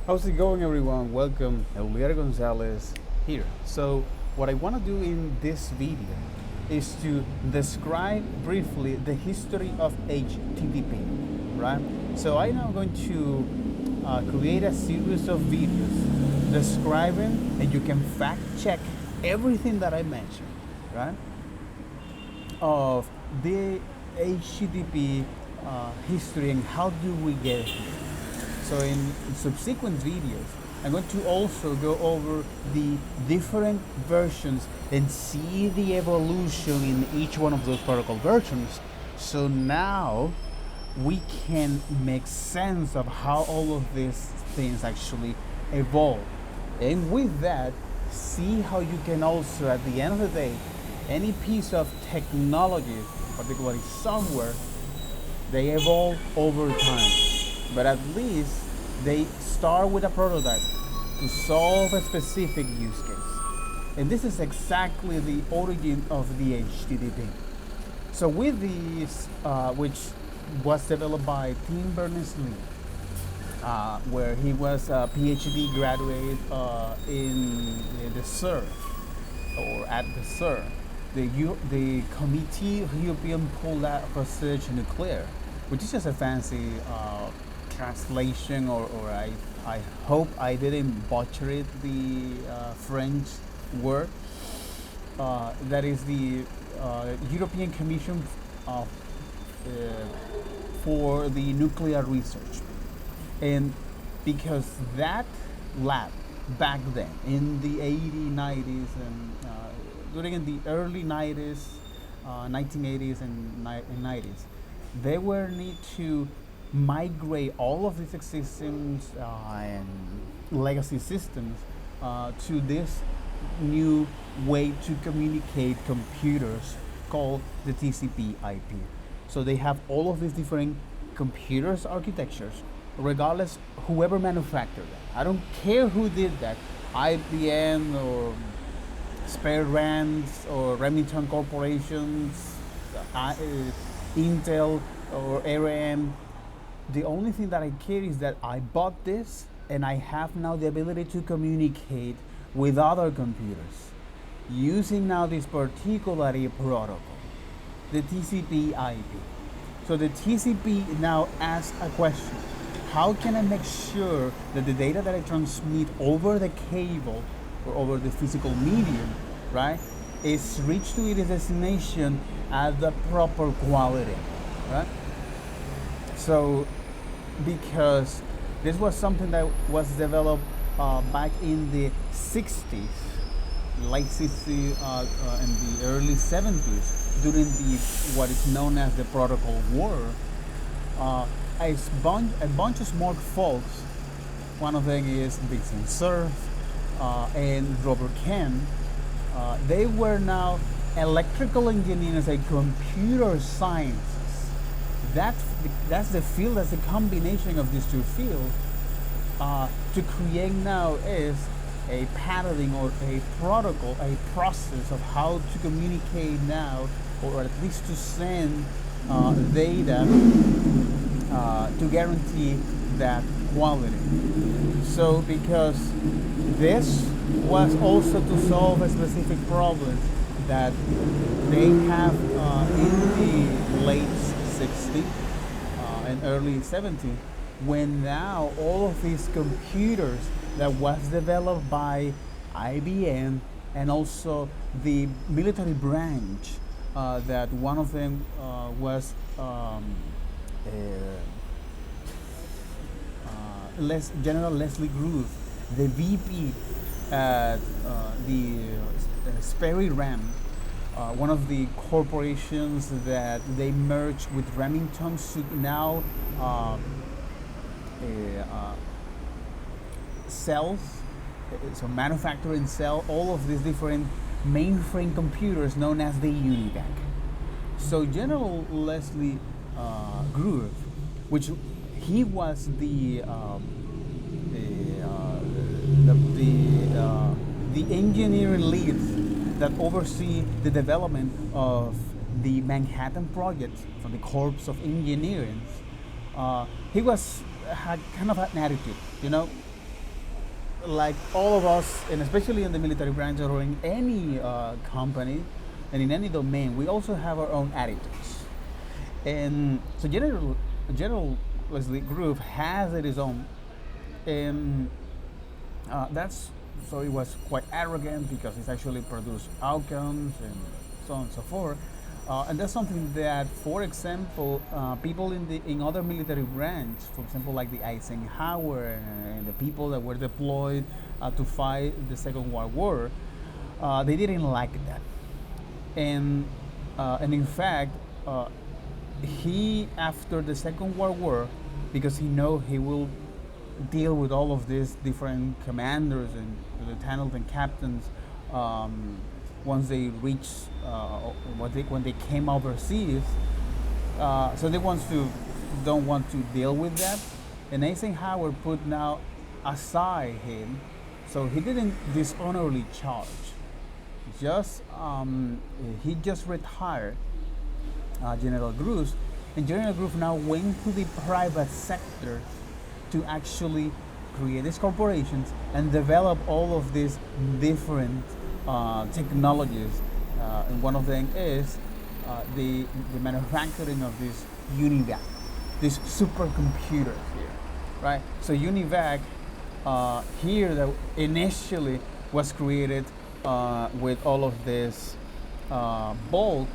How's it going, everyone? Welcome, Eliar Gonzalez here. So, what I want to do in this video is to describe briefly the history of HTTP, right? So, I'm now going to create a series of videos describing, and you can fact check everything that I mentioned, right? Of the HTTP history and how do we get here. So in subsequent videos, I'm going to also go over the different versions and see the evolution in each one of those protocol versions. So now we can make sense of how all of these things actually evolve. And with that, see how you can also, at the end of the day, any piece of technology, particularly somewhere, they evolve over time. But at least they start with a prototype to solve a specific use case. And this is exactly the origin of the HTTP. So with these, which was developed by Tim Berners-Lee, where he was a PhD graduate in the CERN, or at the CERN, the Committee of European Polar Research Nuclear, which is just a fancy translation, or I hope I didn't butcher it, the French word. That is the European Commission of, for the Nuclear Research. And because that lab back then in the 80s, 90s, and during the early 90s, 1980s and 90s, they were need to migrate all of these existing and legacy systems to this new way to communicate computers called the TCP/IP. So they have all of these different computers architectures, regardless whoever manufactured them. I don't care who did that, IBM or Spare Rands or Remington Corporations, Intel or ARM. The only thing that I care is that I bought this and I have now the ability to communicate with other computers using now this particular protocol, the TCP/IP. So the TCP now asks a question: how can I make sure that the data that I transmit over the cable or over the physical medium, right, is reached to its destination at the proper quality, right? So, because this was something that was developed back in the 60s, late 60s and the early 70s, during the what is known as the Protocol War. A bunch of smart folks, one of them is Vincent Cerf and Robert Kent, they were now electrical engineers and computer scientists. That's the field, that's the combination of these two fields to create now is a patterning or a protocol, a process of how to communicate now, or at least to send data to guarantee that quality. So because this was also to solve a specific problem that they have in the late 60s and early 70s, when now all of these computers that was developed by IBM and also the military branch, that one of them was General Leslie Groove, the VP at the Sperry Ram, one of the corporations that they merged with Remington to now sells, so manufacture and sell all of these different mainframe computers known as the Univac. So General Leslie Groove, which he was the engineering lead that oversee the development of the Manhattan Project from the Corps of Engineering. He had kind of an attitude, you know, like all of us, and especially in the military branch or in any company and in any domain, we also have our own attitudes. And so General Leslie Groove has it his own, and that's so it was quite arrogant because it's actually produced outcomes and so on and so forth. And that's something that, for example, people in other military branches, for example, like the Eisenhower and the people that were deployed to fight the Second World War, they didn't like that, and in fact, he after the Second World War, because he know he will deal with all of these different commanders and lieutenants and captains once they reach when they came overseas. So they don't want to deal with that. And Eisenhower put now aside him, so he didn't dishonorably charge. Just he just retired General Groove, and General Groove now went to the private sector to actually create these corporations and develop all of these different technologies. And one of them is the manufacturing of this UNIVAC, these supercomputers here, right? So UNIVAC here that initially was created with all of this bulk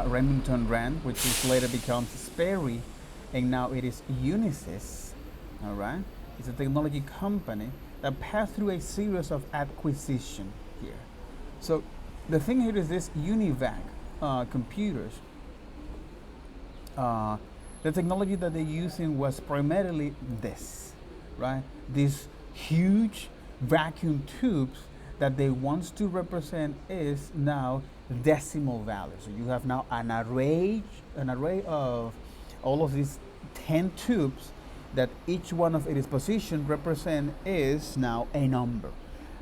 Remington Rand, which is later becomes Sperry, and now it is Unisys. All right, it's a technology company that passed through a series of acquisition here. So the thing here is this UNIVAC computers. The technology that they're using was primarily this, right? These huge vacuum tubes that they want to represent is now decimal values. So you have now an array of all of these 10 tubes that each one of its position represent is now a number.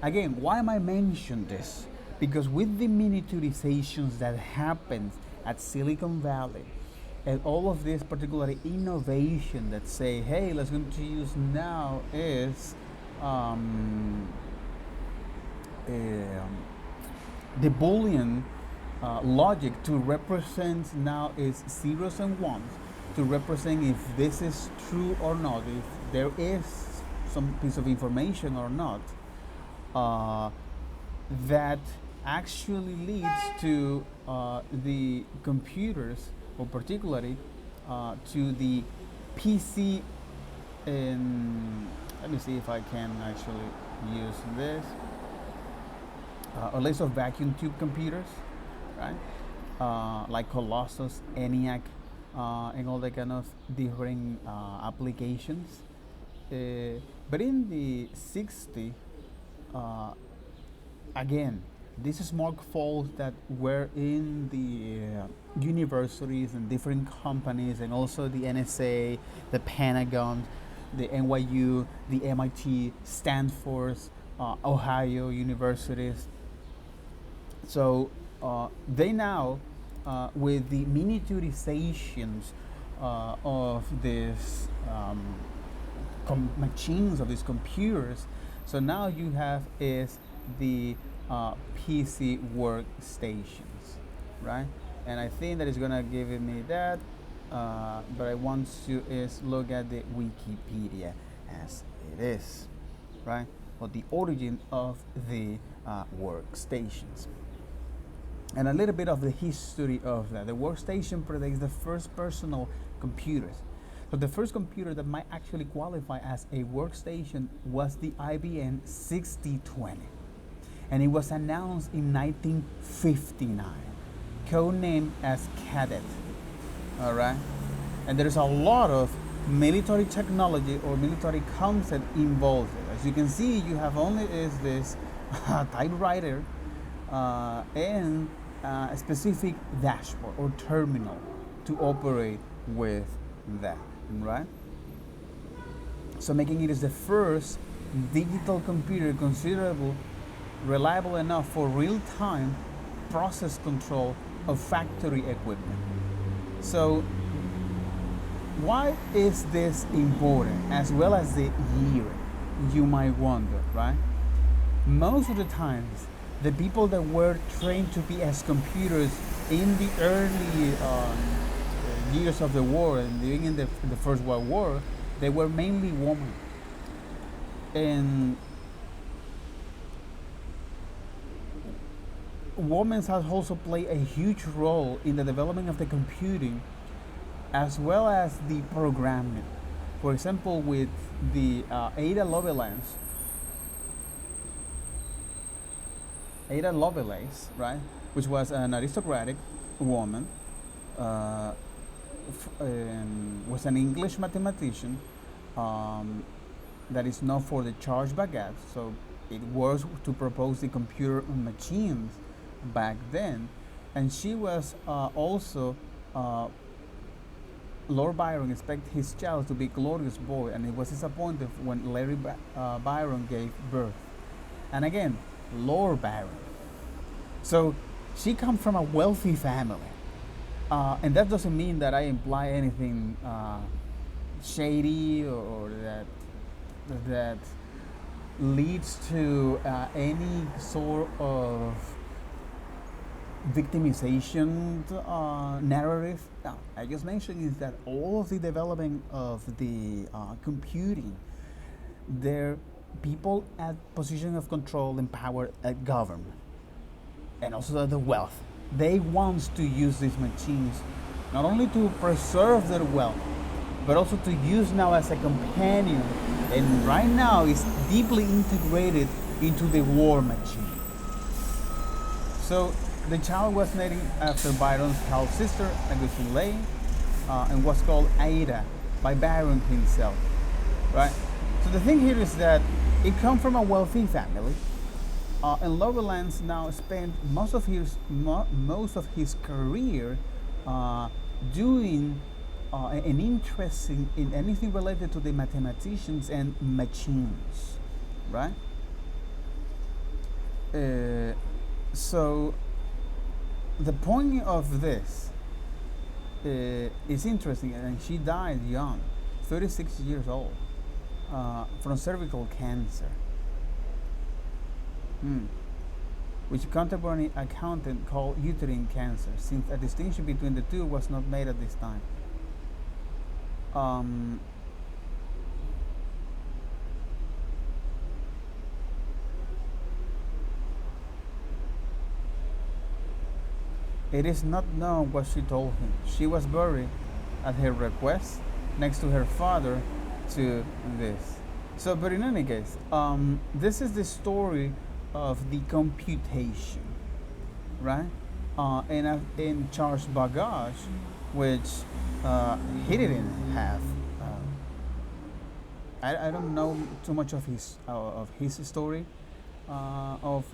Again, why am I mentioning this? Because with the miniaturizations that happens at Silicon Valley, and all of this particular innovation that say, hey, let's going to use now is the Boolean logic to represent now is zeros and ones, to represent if this is true or not, if there is some piece of information or not, that actually leads to the computers, or particularly to the PC. Let me see if I can actually use this. A list of vacuum tube computers, right? Like Colossus, ENIAC, and all that kind of different applications. But in the 60s, again, these smartphones that were in the universities and different companies, and also the NSA, the Pentagon, the NYU, the MIT, Stanford, Ohio universities. So they now, with the miniaturizations of these machines, of these computers, so now you have is the PC workstations, right? And I think that is gonna give me that, but I want to is look at the Wikipedia as it is, right? Or the origin of the workstations. And a little bit of the history of that. The workstation predates the first personal computers. So the first computer that might actually qualify as a workstation was the IBM 6020. And it was announced in 1959, codenamed as Cadet. All right? And there's a lot of military technology or military concept involved. As you can see, you have only is this typewriter and a specific dashboard or terminal to operate with that, right? So making it is the first digital computer considerable, reliable enough for real-time process control of factory equipment. So why is this important, as well as the year? you might wonder, right? Most of the times, the people that were trained to be as computers in the early years of the war and during the First World War, they were mainly women. And women have also played a huge role in the development of the computing as well as the programming. For example, with the Ada Lovelace, right, which was an aristocratic woman, uh, was an English mathematician um, that is known for the charge baguette. So it was to propose the computer machines back then, and she was also Lord Byron expected his child to be a glorious boy, and he was disappointed when Byron gave birth. And again, Lord Byron. So she comes from a wealthy family, and that doesn't mean that I imply anything shady or that leads to any sort of victimization narrative. No, I just mentioned is that all of the development of the computing, there people at position of control and power at government, and also the wealth. They want to use these machines not only to preserve their wealth, but also to use now as a companion. And right now, it's deeply integrated into the war machine. So the child was named after Byron's half sister, Augustine Lay, and was called Ada by Byron himself, right? So the thing here is that it comes from a wealthy family, and Lovelace now spent most of his career doing an interest in anything related to the mathematicians and machines, right? So the point of this is interesting, and she died young, 36 years old, from cervical cancer, which contemporary accountant called uterine cancer, since a distinction between the two was not made at this time. It is not known what she told him. She was buried at her request next to her father to this. So, but in any case, this is the story of the computation, right? And Charles Babbage, which he didn't have. I don't know too much of his story, of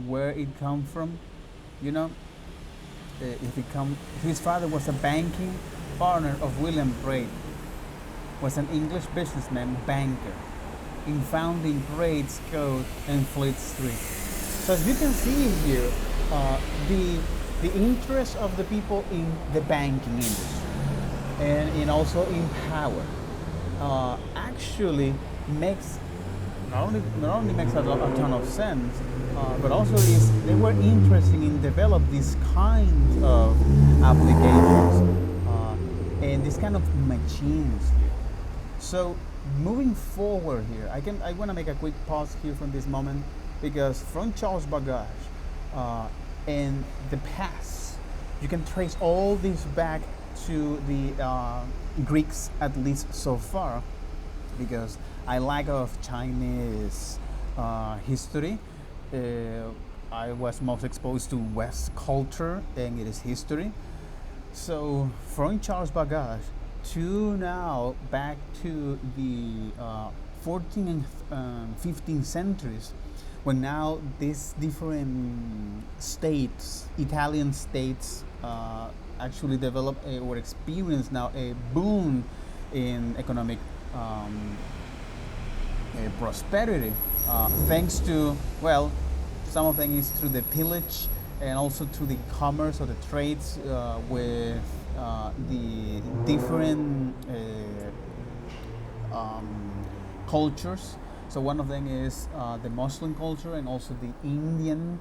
where it come from, you know. His father was a banking partner of William Braid, was an English businessman banker in founding Braid's Code and Fleet Street. So as you can see here, the interest of the people in the banking industry and also in power actually makes not only makes a ton of sense, but also they were interested in develop these kinds of applications and this kind of machines here. So moving forward here, I want to make a quick pause here from this moment, because from Charles Babbage in the past, you can trace all this back to the Greeks, at least so far, because I lack of Chinese history. I was most exposed to West culture and its history. So from Charles Babbage to now back to the 14th and 15th centuries, when now these different states, Italian states, actually develop or experience now a boom in economic prosperity, thanks to, well, some of them is through the pillage and also through the commerce or the trades with the different cultures. So one of them is the Muslim culture and also the Indian,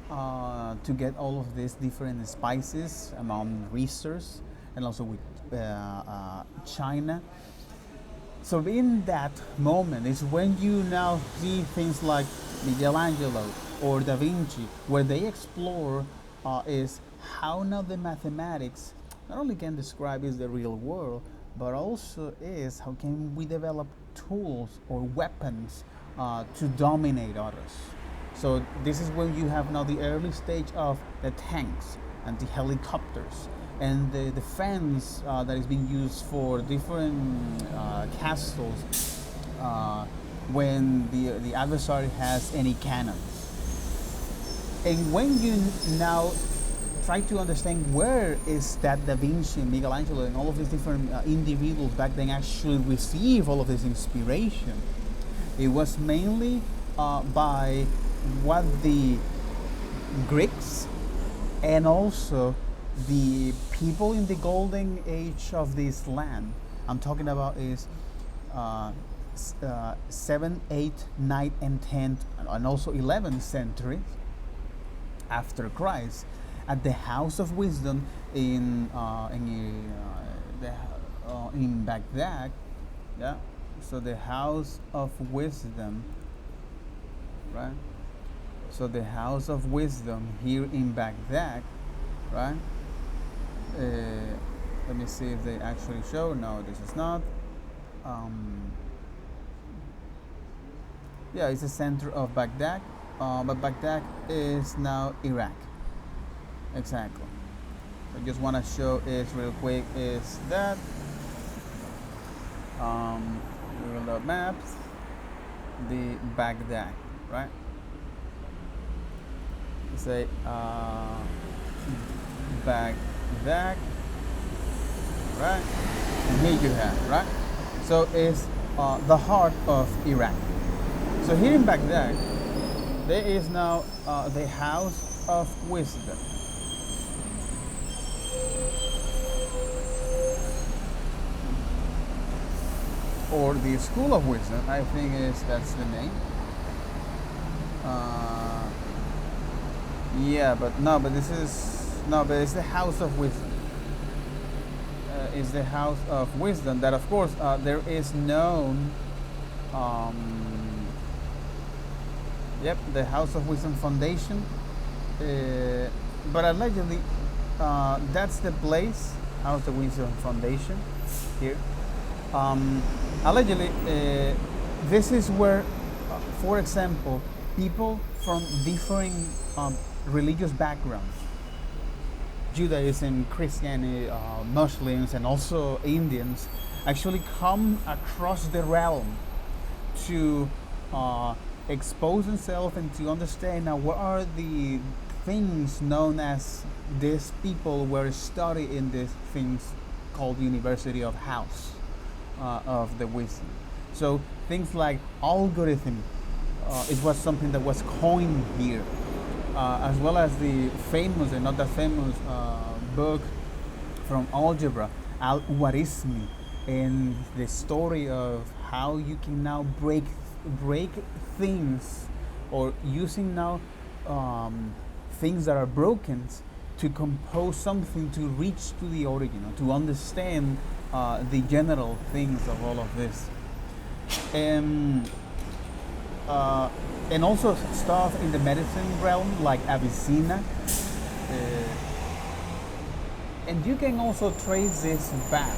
to get all of these different spices among research, and also with China. So in that moment is when you now see things like Michelangelo or Da Vinci, where they explore is how now the mathematics not only can describe is the real world, but also is how can we develop tools or weapons to dominate others. So this is when you have now the early stage of the tanks and the helicopters and the defense that is being used for different castles when the adversary has any cannons. And when you now try to understand where is that Da Vinci, Michelangelo, and all of these different individuals back then actually receive all of this inspiration, it was mainly by what the Greeks and also the people in the golden age of this land, I'm talking about is 7th, 8th, 9th, and 10th, and also 11th centuries after Christ, at the House of Wisdom in Baghdad. Yeah, so the House of Wisdom, right? So the House of Wisdom here in Baghdad, right? Let me see if they actually show. No, this is not. Yeah, it's the center of Baghdad, but Baghdad is now Iraq. Exactly. I just want to show it real quick. Is that Google Maps, the Baghdad, right? Say Baghdad, right? And here you have, right? So it's the heart of Iraq. So here in Baghdad, there is now the House of Wisdom. Or the School of Wisdom, I think that's the name. Yeah, but it's the House of Wisdom. Is the House of Wisdom that, of course, there is known. Yep, the House of Wisdom Foundation. But allegedly, that's the place, House of Wisdom Foundation, here. Allegedly, this is where, for example, people from different religious backgrounds, Judaism, Christianity, Muslims, and also Indians, actually come across the realm to expose themselves and to understand now what are the things known as these people were studying in these things called University of House of the Wisdom. So things like algorithm, it was something that was coined here, as well as the famous and not that famous book from algebra, Al-Warismi, and the story of how you can now break things, or using now things that are broken to compose something to reach to the original, to understand the general things of all of this. And also stuff in the medicine realm like Avicenna. And you can also trace this back.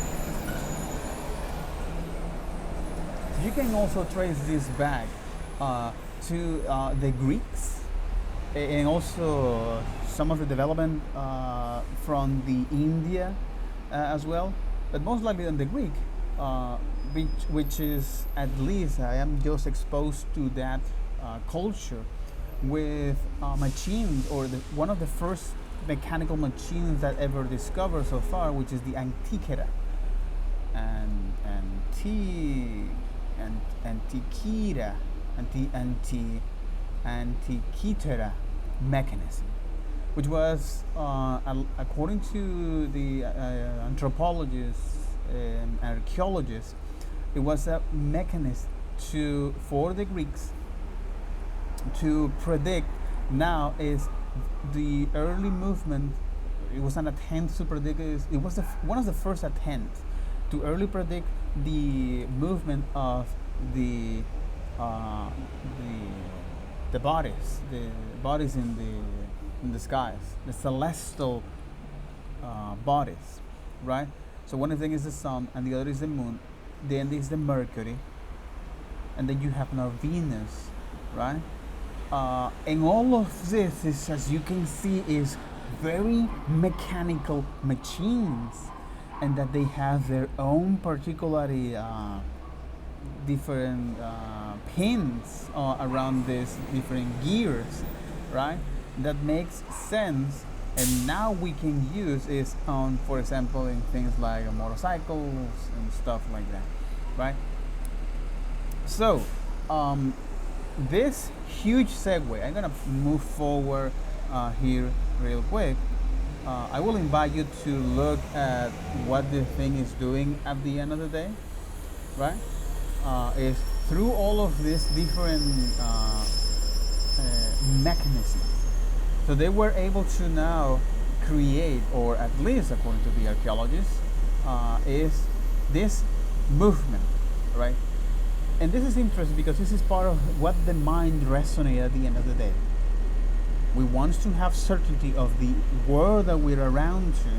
You can also trace this back to the Greeks, and also some of the development from the India as well, but most likely on the Greek, which is, at least I am just exposed to that culture with machines, or one of the first mechanical machines that ever discovered so far, which is the Antiquera and Antiquera mechanism, which was, according to the anthropologists and archaeologists, it was a mechanism for the Greeks to predict now is the early movement. It was an attempt to predict. It was one of the first attempts to early predict the movement of the uh, the bodies in the skies, the celestial bodies, right? So one of them is the sun, and the other is the moon. Then is the Mercury, and then you have now Venus, right? And all of this is, as you can see, is very mechanical machines, and that they have their own particularly different pins around these different gears, right? That makes sense, and now we can use is on, for example, in things like motorcycles and stuff like that, right? So this huge segue, I'm gonna move forward here real quick. I will invite you to look at what the thing is doing at the end of the day, right? Is through all of these different mechanisms. So they were able to now create, or at least according to the archaeologists, is this movement, right? And this is interesting because this is part of what the mind resonates at the end of the day. We want to have certainty of the world that we're around to,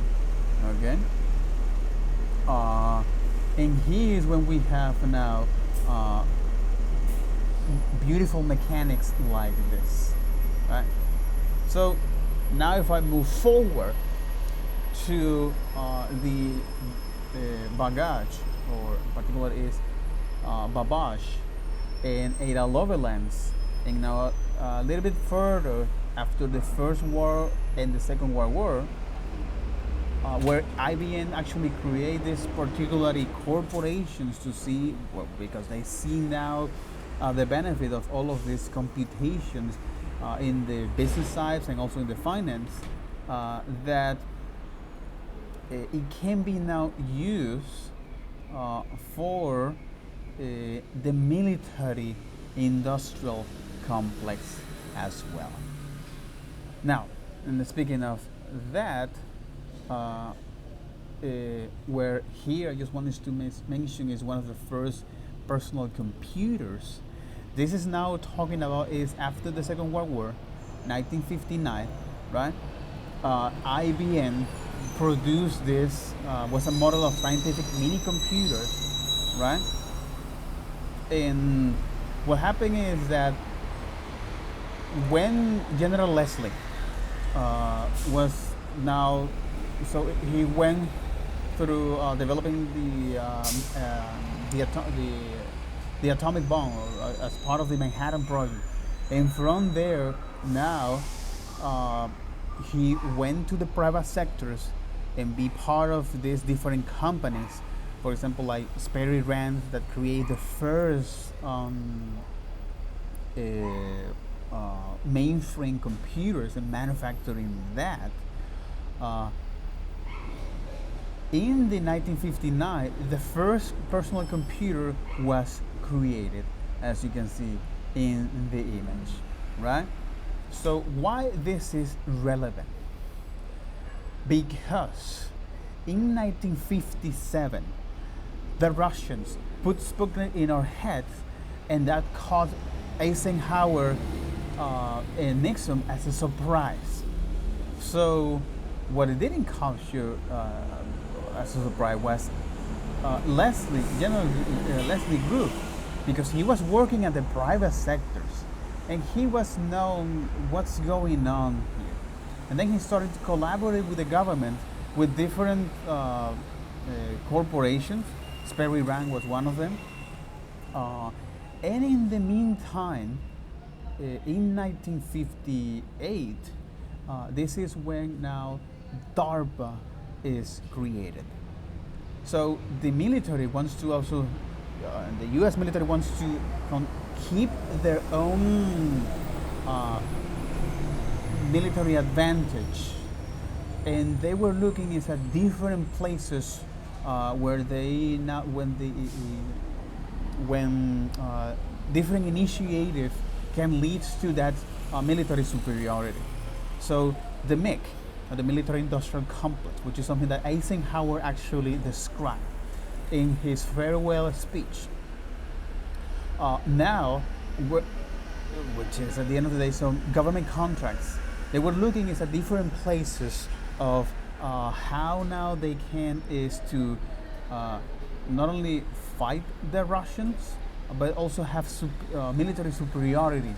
okay? And here is when we have now beautiful mechanics like this, right? So now if I move forward to the bagage, or in particular is Babbage and Ada Lovelace, and now a little bit further after the First War and the Second World War, where IBM actually created these particularly corporations to see, well, because they see now the benefit of all of these computations in the business sides and also in the finance, that it can be now used for the military industrial complex as well. Now, and speaking of that, where here I just wanted to mention is one of the first personal computers. This is now talking about is after the Second World War, 1959, right? IBM produced this, was a model of scientific mini computers, right? And what happened is that when General Leslie was now, so he went through developing the atomic bomb, or, as part of the Manhattan Project, and from there now he went to the private sectors and be part of these different companies. For example, like Sperry Rand, that created the first mainframe computers and manufacturing that. In the 1959, the first personal computer was created, as you can see in the image, right? So why this is relevant? Because in 1957, the Russians put Sputnik in our heads, and that caught Eisenhower and Nixon as a surprise. So what it didn't capture as a surprise was General Leslie Group, because he was working at the private sectors and he was known what's going on here. And then he started to collaborate with the government, with different corporations. Sperry Rand was one of them. And in the meantime, in 1958, this is when now DARPA is created. So the military wants to also, the U.S. military wants to keep their own military advantage, and they were looking at different places where they now, when when different initiatives can lead to that military superiority. So the MIC, the military industrial complex, which is something that Eisenhower actually described in his farewell speech. Now, which is at the end of the day, so government contracts, they were looking at different places of how now they can is to not only fight the Russians, but also have military superiority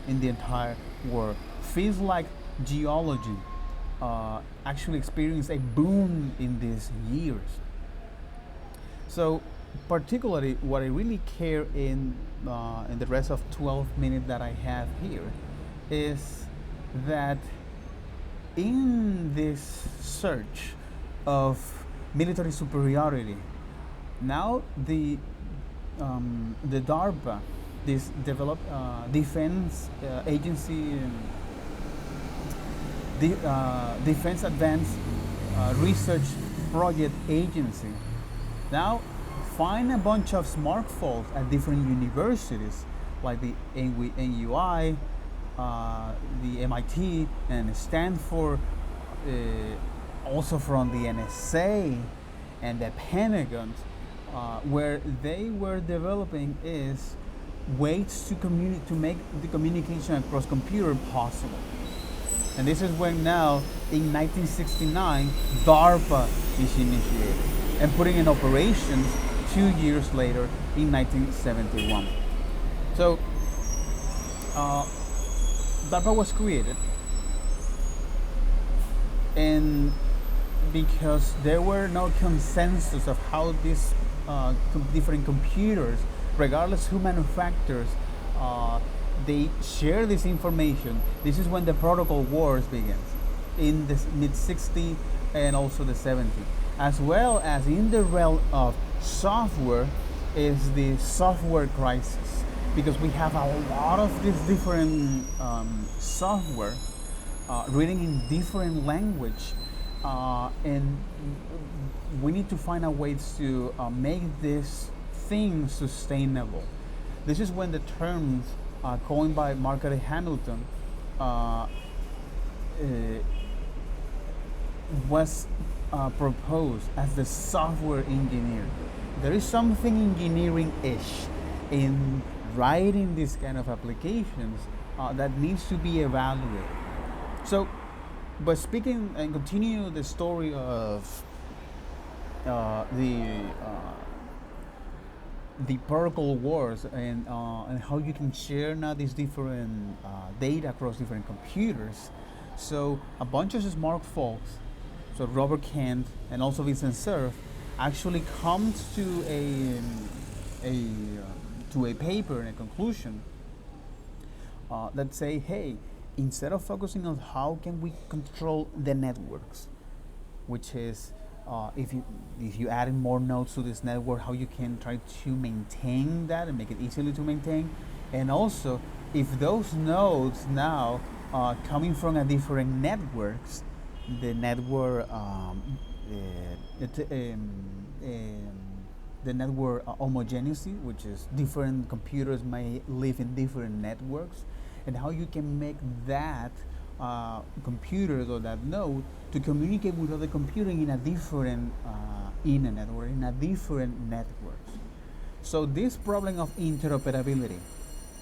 in the entire world. Feels like geology actually experienced a boom in these years. So, particularly, what I really care in the rest of 12 minutes that I have here is that in this search of military superiority, now the DARPA, this developed defense agency, defense advanced research project agency, now find a bunch of smartphones at different universities like the NUI, the MIT and Stanford, also from the NSA and the Pentagon, where they were developing is ways to make the communication across computer possible. And this is when now, in 1969, DARPA is initiated and putting in operations 2 years later in 1971. So, DARPA was created, and because there were no consensus of how these different computers, regardless who manufactures, they share this information. This is when the protocol wars begins in the mid 60s and also the 70s, as well as in the realm of software is the software crisis, because we have a lot of these different software reading in different language, and we need to find out ways to make this thing sustainable. This is when the terms coined by Margaret Hamilton was proposed as the software engineer. There is something engineering-ish in writing these kind of applications that needs to be evaluated. So, but speaking and continue the story of the protocol wars and how you can share now these different data across different computers. So a bunch of smartphones, so Robert Kent and also Vincent Cerf, actually comes to a paper and a conclusion that say, hey, instead of focusing on how can we control the networks, which is if you add in more nodes to this network, how you can try to maintain that and make it easily to maintain, and also if those nodes now coming from a different networks, the network the network homogeneity, which is different computers may live in different networks, and how you can make that computers or that node to communicate with other computing in a different internet or in a different networks. So this problem of interoperability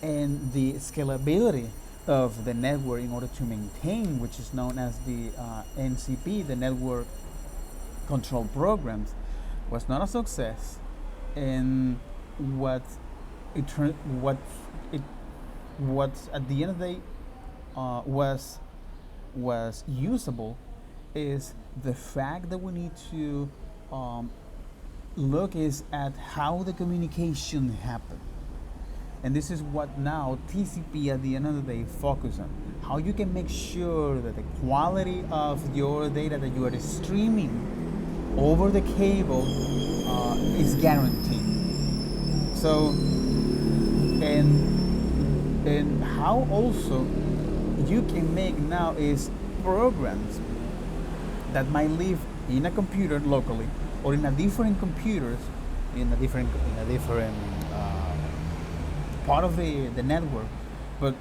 and the scalability of the network in order to maintain, which is known as the NCP, the network control programs, was not a success. And what at the end of the day was usable is the fact that we need to look is at how the communication happened. And this is what now TCP at the end of the day focus on. How you can make sure that the quality of your data that you are streaming over the cable is guaranteed. So, and how also you can make now is programs that might live in a computer locally or in a different computers in a different part of the network, but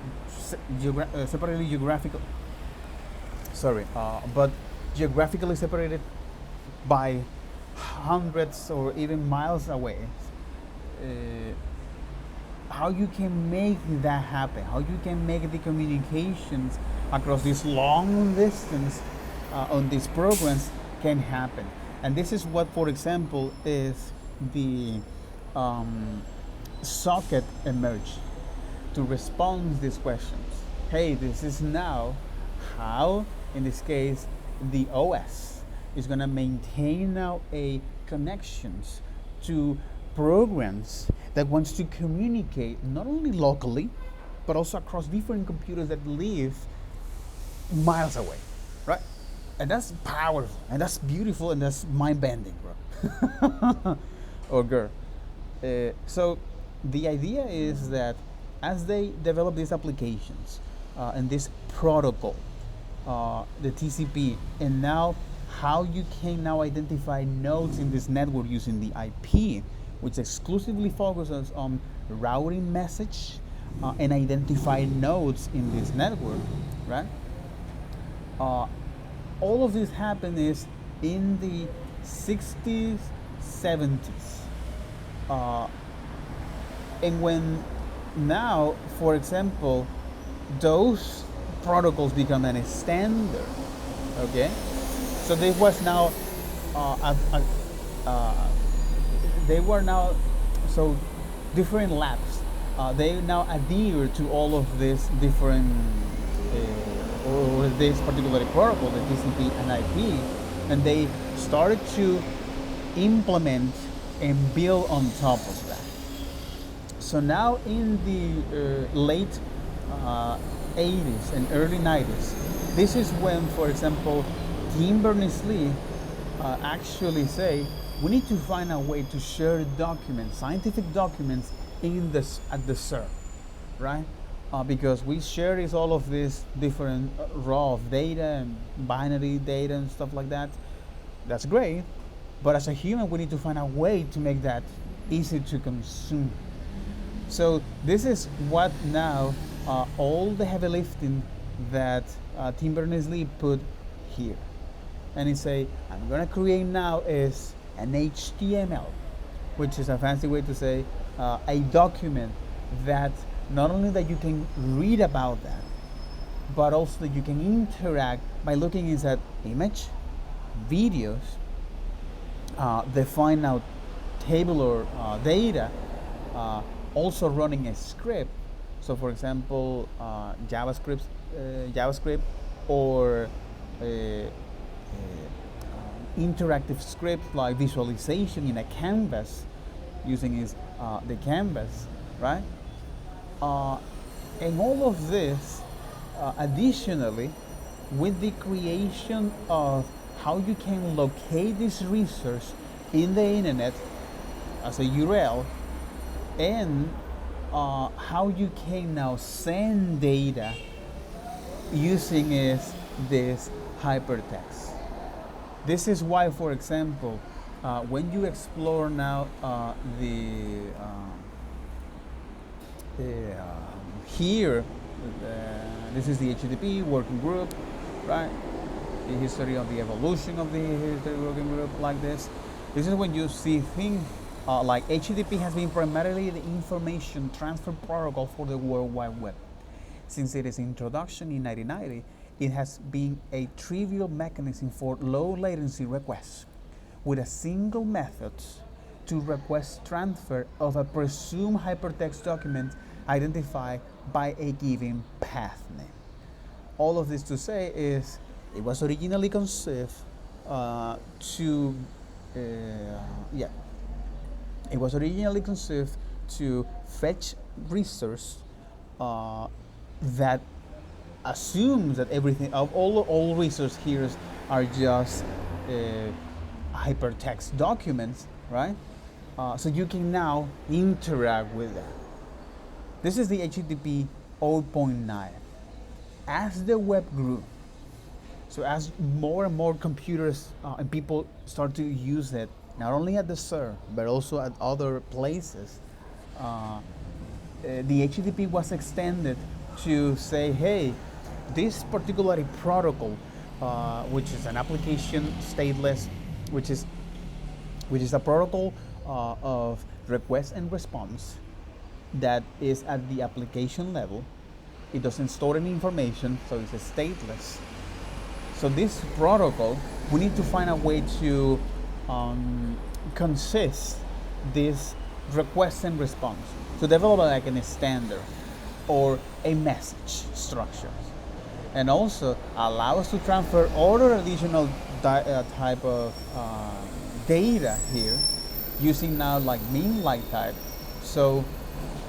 separately geographical. Sorry, but geographically separated by hundreds or even miles away. Uh, how you can make that happen? How you can make the communications across this long distance on these programs can happen? And this is what, for example, is the socket emerge to respond to these questions. Hey, this is now how, in this case, the OS is going to maintain now a connections to programs that wants to communicate not only locally, but also across different computers that live miles away, right? And that's powerful, and that's beautiful, and that's mind-bending, bro. Or girl. So the idea is that as they develop these applications and this protocol, the TCP, and now how you can now identify nodes in this network using the IP, which exclusively focuses on routing message and identify nodes in this network, right? All of this happened is in the 60s, 70s. And when now, for example, those protocols become a standard, okay? So this was now, they were now, so different labs, they now adhere to all of these different, or this particular protocol, the TCP and IP, and they started to implement and build on top of that. So now in the late 80s and early 90s, this is when, for example, Tim Berners-Lee actually say, we need to find a way to share documents, scientific documents, at the CERN, right? Because we share is all of this different raw of data and binary data and stuff like that. That's great, but as a human, we need to find a way to make that easy to consume. So this is what now all the heavy lifting that Tim Berners-Lee put here. And he say, I'm gonna create now is an HTML, which is a fancy way to say a document that not only that you can read about that, but also that you can interact by looking inside image, videos, define out tabular data, also running a script. So for example, JavaScript or interactive script like visualization in a canvas using the canvas, right? And all of this, additionally, with the creation of how you can locate this resource in the internet as a URL, and how you can now send data using this hypertext. This is why, for example, when you explore now here, this is the HTTP working group, right? The history of the evolution of the history working group like this. This is when you see things like HTTP has been primarily the information transfer protocol for the World Wide Web. Since its introduction in 1990, it has been a trivial mechanism for low latency requests, with a single method to request transfer of a presumed hypertext document identified by a given path name. All of this to say is, it was originally conceived it was originally conceived to fetch resource that assumes that everything of all resource here are just hypertext documents, right? So you can now interact with that. This is the HTTP 0.9. As the web grew, so as more and more computers and people start to use it, not only at the server but also at other places, the HTTP was extended to say, hey, this particular protocol, which is an application stateless, which is a protocol of request and response that is at the application level. It doesn't store any information, so it's stateless. So this protocol, we need to find a way to consist this request and response, to develop like a standard or a message structure, and also allow us to transfer other additional type of data here using now like min-like type. So,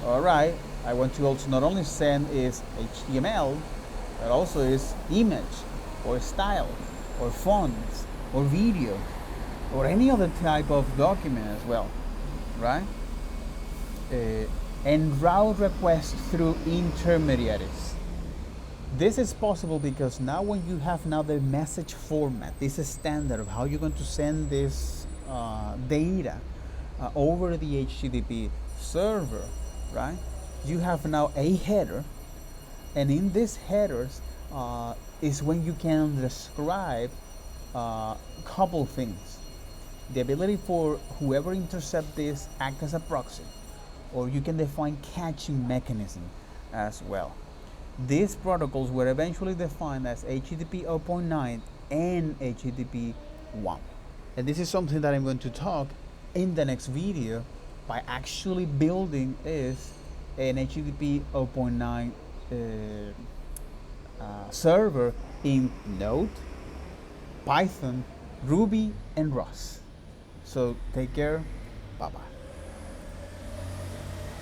all right, I want to also not only send is HTML, but also is image or style or fonts or video or any other type of document as well, right? And route requests through intermediaries. This is possible because now when you have now the message format, this is standard of how you're going to send this data over the HTTP server, right? You have now a header, and in these headers is when you can describe a couple things. The ability for whoever intercepts this act as a proxy, or you can define caching mechanism as well. These protocols were eventually defined as HTTP 0.9 and HTTP 1. And this is something that I'm going to talk in the next video by actually building is an HTTP 0.9 server in Node, Python, Ruby, and Rust. So take care. Bye-bye.